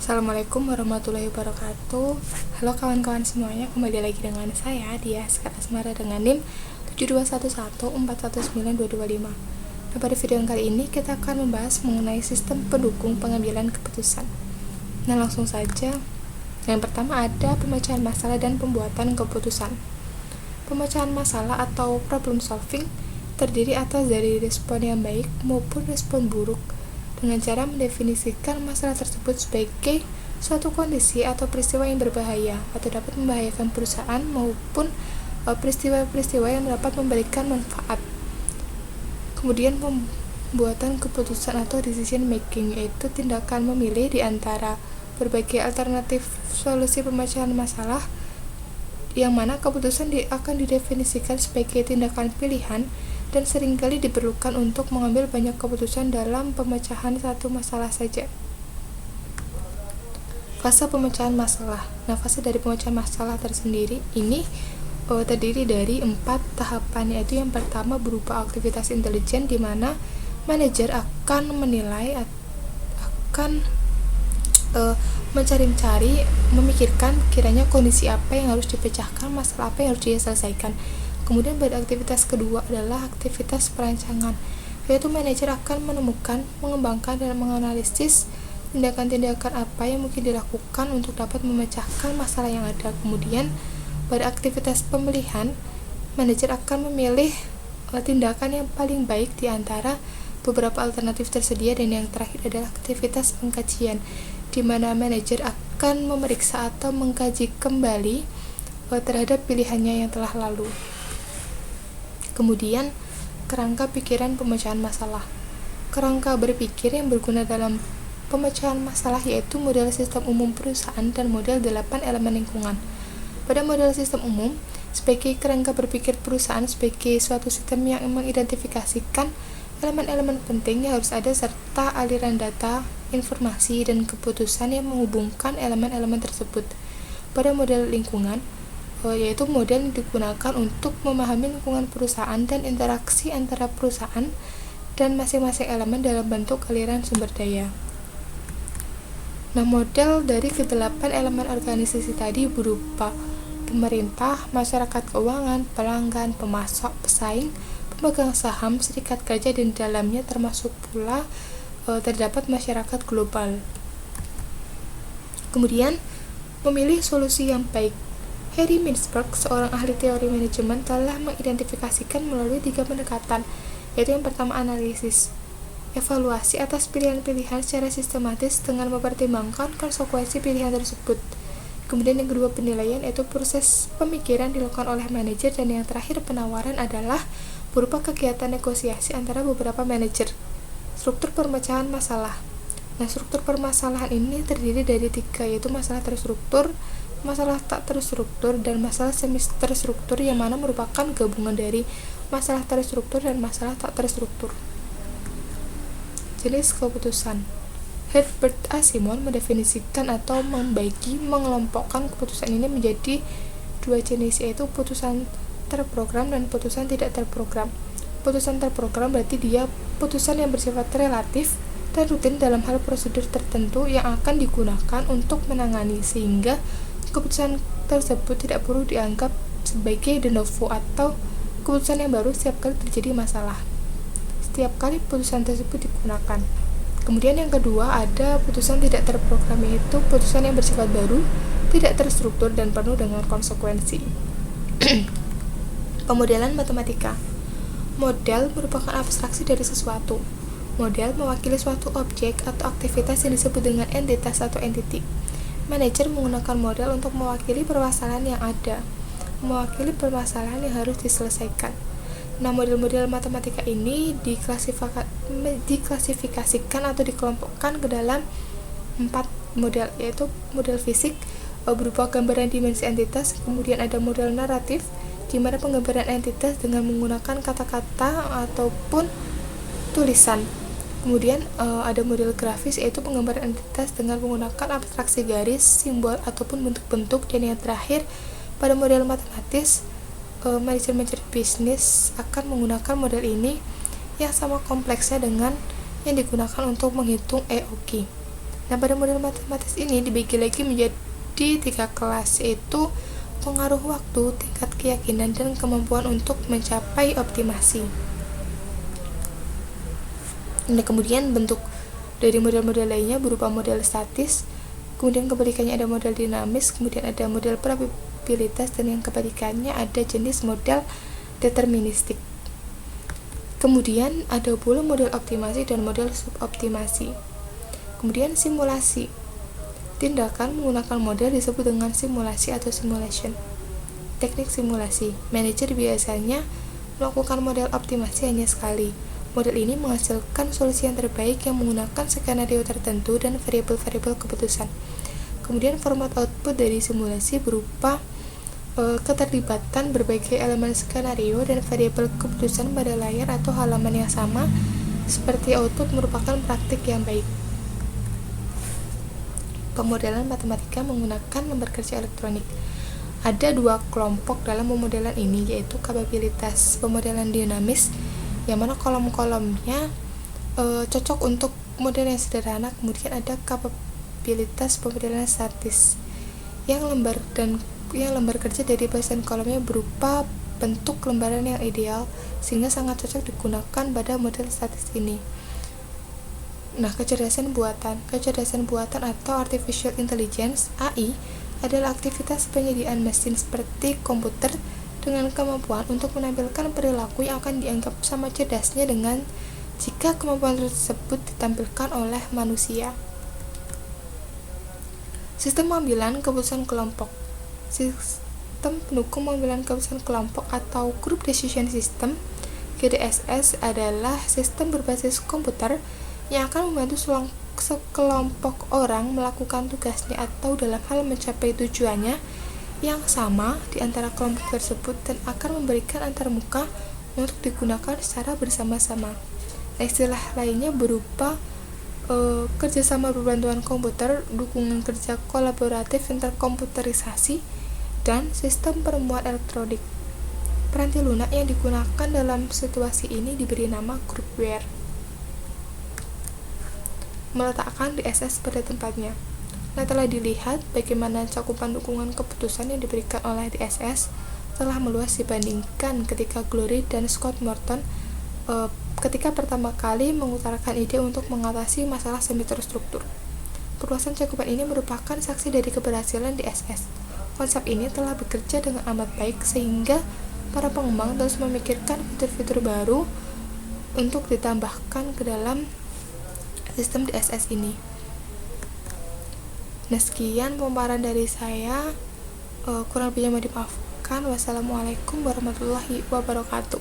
Assalamualaikum warahmatullahi wabarakatuh. Halo kawan-kawan semuanya, kembali lagi dengan saya Dia Sekar Asmara dengan NIM 72114192225. Nah, pada video yang kali ini kita akan membahas mengenai sistem pendukung pengambilan keputusan. Nah, langsung saja. Yang pertama ada pemecahan masalah dan pembuatan keputusan. Pemecahan masalah atau problem solving terdiri atas dari respon yang baik maupun respon buruk dengan cara mendefinisikan masalah tersebut sebagai suatu kondisi atau peristiwa yang berbahaya atau dapat membahayakan perusahaan maupun peristiwa-peristiwa yang dapat memberikan manfaat. Kemudian pembuatan keputusan atau decision making, yaitu tindakan memilih di antara berbagai alternatif solusi pemecahan masalah, yang mana keputusan akan didefinisikan sebagai tindakan pilihan dan seringkali diperlukan untuk mengambil banyak keputusan dalam pemecahan satu masalah saja. Fase pemecahan masalah. Nah, fase dari pemecahan masalah tersendiri ini terdiri dari 4 tahapan, yaitu yang pertama berupa aktivitas intelijen, di mana manajer akan menilai, akan mencari-cari, memikirkan kiranya kondisi apa yang harus dipecahkan, masalah apa yang harus diselesaikan. Kemudian pada aktivitas kedua adalah aktivitas perancangan, yaitu manajer akan menemukan, mengembangkan, dan menganalisis tindakan-tindakan apa yang mungkin dilakukan untuk dapat memecahkan masalah yang ada. Kemudian pada aktivitas pemilihan, manajer akan memilih tindakan yang paling baik di antara beberapa alternatif tersedia. Dan yang terakhir adalah aktivitas pengkajian, di mana manajer akan memeriksa atau mengkaji kembali terhadap pilihannya yang telah lalu. Kemudian, kerangka pikiran pemecahan masalah. Kerangka berpikir yang berguna dalam pemecahan masalah yaitu model sistem umum perusahaan dan model 8 elemen lingkungan. Pada model sistem umum, sebagai kerangka berpikir perusahaan sebagai suatu sistem yang mengidentifikasikan elemen-elemen penting yang harus ada serta aliran data, informasi, dan keputusan yang menghubungkan elemen-elemen tersebut. Pada model lingkungan, yaitu model yang digunakan untuk memahami lingkungan perusahaan dan interaksi antara perusahaan dan masing-masing elemen dalam bentuk aliran sumber daya. Nah, model dari ke-8 elemen organisasi tadi berupa pemerintah, masyarakat keuangan, pelanggan, pemasok, pesaing, pemegang saham, serikat kerja, dan dalamnya termasuk pula terdapat masyarakat global. Kemudian, memilih solusi yang baik. Harry Mintzberg, seorang ahli teori manajemen, telah mengidentifikasikan melalui 3 pendekatan, yaitu yang pertama analisis, evaluasi atas pilihan-pilihan secara sistematis dengan mempertimbangkan konsekuensi pilihan tersebut. Kemudian yang kedua penilaian, yaitu proses pemikiran dilakukan oleh manajer, dan yang terakhir penawaran adalah berupa kegiatan negosiasi antara beberapa manajer. Struktur pemecahan masalah. Nah, struktur permasalahan ini terdiri dari 3, yaitu masalah terstruktur, masalah tak terstruktur, dan masalah semi terstruktur, yang mana merupakan gabungan dari masalah terstruktur dan masalah tak terstruktur. Jenis keputusan. Herbert Simon mendefinisikan atau mengelompokkan keputusan ini menjadi 2 jenis, yaitu putusan terprogram dan putusan tidak terprogram. Putusan terprogram berarti dia putusan yang bersifat relatif dan rutin dalam hal prosedur tertentu yang akan digunakan untuk menangani, sehingga keputusan tersebut tidak perlu dianggap sebagai de novo atau keputusan yang baru setiap kali terjadi masalah. Setiap kali putusan tersebut digunakan. Kemudian yang kedua ada putusan tidak terprogram, yaitu putusan yang bersifat baru, tidak terstruktur, dan penuh dengan konsekuensi. Pemodelan matematika. Model merupakan abstraksi dari sesuatu. Model mewakili suatu objek atau aktivitas yang disebut dengan entitas atau entity. Manajer menggunakan model untuk mewakili permasalahan yang ada, mewakili permasalahan yang harus diselesaikan. Nah, model-model matematika ini diklasifikasikan atau dikelompokkan ke dalam 4 model, yaitu model fisik berupa gambaran dimensi entitas, kemudian ada model naratif, di mana penggambaran entitas dengan menggunakan kata-kata ataupun tulisan. Kemudian ada model grafis, yaitu penggambaran entitas dengan menggunakan abstraksi garis, simbol, ataupun bentuk-bentuk. Dan yang terakhir, pada model matematis, manajer bisnis akan menggunakan model ini yang sama kompleksnya dengan yang digunakan untuk menghitung EOQ. Nah, pada model matematis ini dibagi lagi menjadi 3 kelas, yaitu pengaruh waktu, tingkat keyakinan, dan kemampuan untuk mencapai optimasi. Nah, kemudian bentuk dari model-model lainnya berupa model statis, kemudian kebalikannya ada model dinamis, kemudian ada model probabilitas, dan yang kebalikannya ada jenis model deterministik. Kemudian ada pula model optimasi dan model suboptimasi. Kemudian simulasi. Tindakan menggunakan model disebut dengan simulasi atau simulation. Teknik simulasi. Manajer biasanya melakukan model optimasi hanya sekali. Model ini menghasilkan solusi yang terbaik yang menggunakan skenario tertentu dan variabel-variabel keputusan. Kemudian format output dari simulasi berupa keterlibatan berbagai elemen skenario dan variabel keputusan pada layar atau halaman yang sama, seperti output merupakan praktik yang baik. Pemodelan matematika menggunakan lembar kerja elektronik. Ada 2 kelompok dalam pemodelan ini, yaitu kapabilitas pemodelan dinamis, yang mana kolom-kolomnya cocok untuk model yang sederhana. Kemudian ada kapabilitas pemodelan statis, yang lembar kerja dari bagian kolomnya berupa bentuk lembaran yang ideal, sehingga sangat cocok digunakan pada model statis ini. Nah, kecerdasan buatan atau artificial intelligence (AI) adalah aktivitas penyediaan mesin seperti komputer dengan kemampuan untuk menampilkan perilaku yang akan dianggap sama cerdasnya dengan jika kemampuan tersebut ditampilkan oleh manusia. Sistem pengambilan keputusan kelompok. Sistem pendukung pengambilan keputusan kelompok atau Group Decision System (GDSS) adalah sistem berbasis komputer yang akan membantu sekelompok orang melakukan tugasnya atau dalam hal mencapai tujuannya yang sama di antara kelompok tersebut dan akan memberikan antarmuka untuk digunakan secara bersama-sama. Nah, istilah lainnya berupa kerjasama berbantuan komputer, dukungan kerja kolaboratif, interkomputerisasi, dan sistem penemuan elektronik. Peranti lunak yang digunakan dalam situasi ini diberi nama groupware. Meletakkan DSS pada tempatnya. Nah, telah dilihat bagaimana cakupan dukungan keputusan yang diberikan oleh DSS telah meluas dibandingkan ketika Glory dan Scott Morton ketika pertama kali mengutarakan ide untuk mengatasi masalah semi terstruktur. Perluasan cakupan ini merupakan saksi dari keberhasilan DSS. Konsep ini telah bekerja dengan amat baik sehingga para pengembang terus memikirkan fitur-fitur baru untuk ditambahkan ke dalam sistem DSS ini. Nah, sekian pemaparan dari saya. Kurang lebihnya mohon dimaafkan. Wassalamualaikum warahmatullahi wabarakatuh.